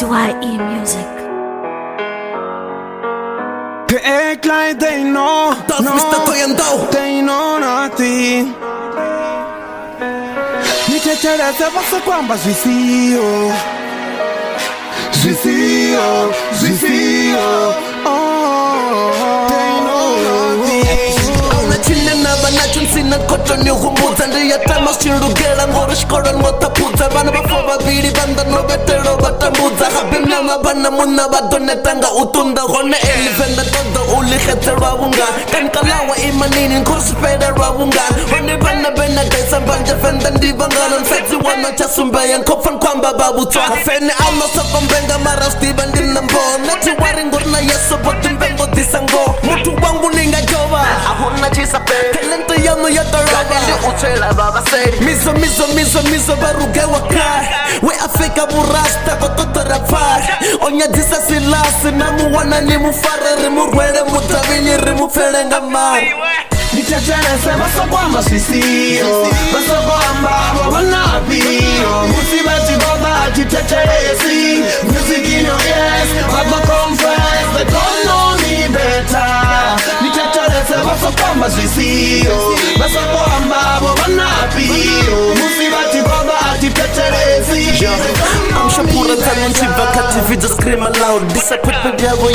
DYE music. They act like they know, Adolf Mr Thohoyandou. they know nothing. Nichecheleze basa kwamba zwisio, zwisio, zwisio. They know nothing. Nacho nsina koto ni humbuza ndiyatama shirugera ngoro shikora ngotapuza bana bafo babiri banda nobetero batambuza habimnyama bana munna badonetanga utunda hone elivenda todo ulikhetera wunga kankalawa imanini nkursipeda wunga hone bana bena gaisa banja fenda ndibangana mfetsi wana chasumbeya nkofan kwamba babutwa fene ama sopambenga marasti bandina mbona chiwari ngorna yeso botimbengo disango mutu wangu ninga jova ahona chisape talento yano yataraba uchela baba say miso baruge waka we afika burasta kototora far onya disa silasi namu wana ni mufarere murwele mutavinyi rimufele ngamar Nichecheleze basa kwamba zwisio, basa kwamba wanapio musibati goba chichelezi music in your ears but confess they don't know me better. Nichecheleze basa kwamba zwisio, basa kwamba wanapio musibati goba chichelezi. I'm Shapura Tanon Chivaka TV just scream aloud. Disappointment yabo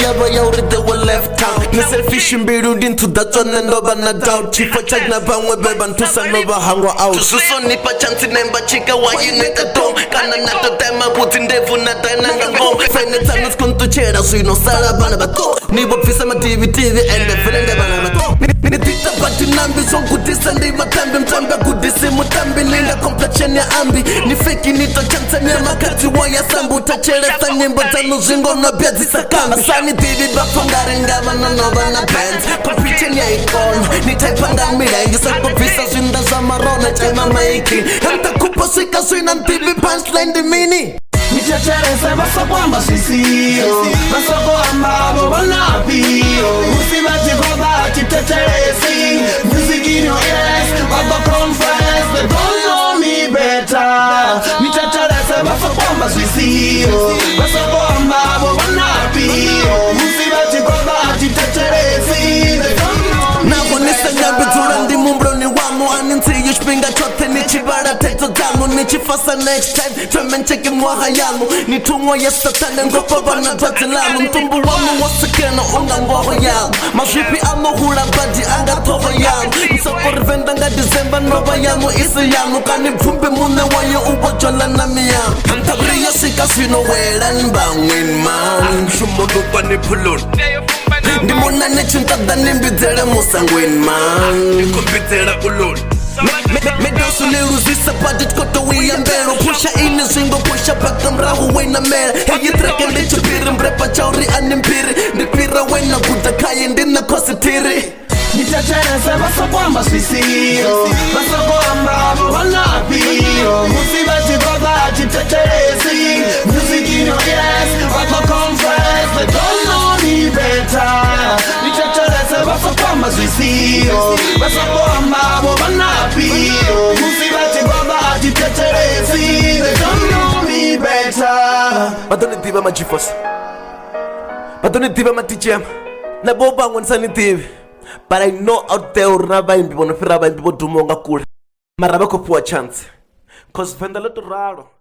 they were left out. Me selfish and build into that one and over na doubt. Chief for charge na bangwe beban to san over hangwa out. Suso nipa chansi nemba chika wa you need a dome. Kana nato tema putin devu na dana ngambo. Fene tanos kuntu chera so you know sara bana bato. Nibo pisa ma TV and the feeling de bana bato. Nini tita bati nambi so kudisa ndi matambi mtamba kudisi mutambi nila complexion ya ambi. Ni fake nito chansa nyama kati waya sambu tachelesa nyimbo tanu zingo na biazi sakama Sani TV bafongare ngama na nova na bands Papiche ya icon ni taipanga milengi Sako visa zinda za marona chaima maiki Hanta kupo sika swina TV punchline di mini Nichecheleze basa kwamba zwisio, basa kwamba wanapio musibati goba chichelezi music in your ears but confess they don't know me better. Nichecheleze basa kwamba zwisio, basa kwamba wanapio musibati goba chichelezi they don't know me Nabo nisanyambi turandi mumbro ni wamu Aninti yushpinga chote nichibara teto damu Nichifasa next time Tremencheke mwaha yamu Nitungwa ya satane ngopo bana tatilamu Mtumbu wamu wasekena unga mwaho yamu Mashipi amo hula badi anga toho yamu Msopori venda nga December nova yamu isi yamu Kani mfumbi mune wayo ubo jola nami yamu Antabriyo sika sino wela nbangwin man Shumodo pani pulun Ndi muna nechintada nimbizele musangwin man Nikumbizele ulun Medosu niruzisa budget koto wiyambero Pusha ini zingo pusha baka mrahu wena mera Hegi trake licho piri mrepa chauri animpiri Ndipira wena kutakaye ndina kositiri Nichecheleze basa kwamba zwisio, basa kwamba wanapio musibati goba chichelezi music in your ears but confess they don't know me better. Nichecheleze basa kwamba zwisio, basa kwamba wanapio musibati goba chichelezi they don't know me better. Badoni diva majifos Badoni diva matijam Na boba ngwansani divi But I know out there uraba imbi Bonafira ba imbi bodumo nga kula Maraba ko puwa chance Cause Venda raro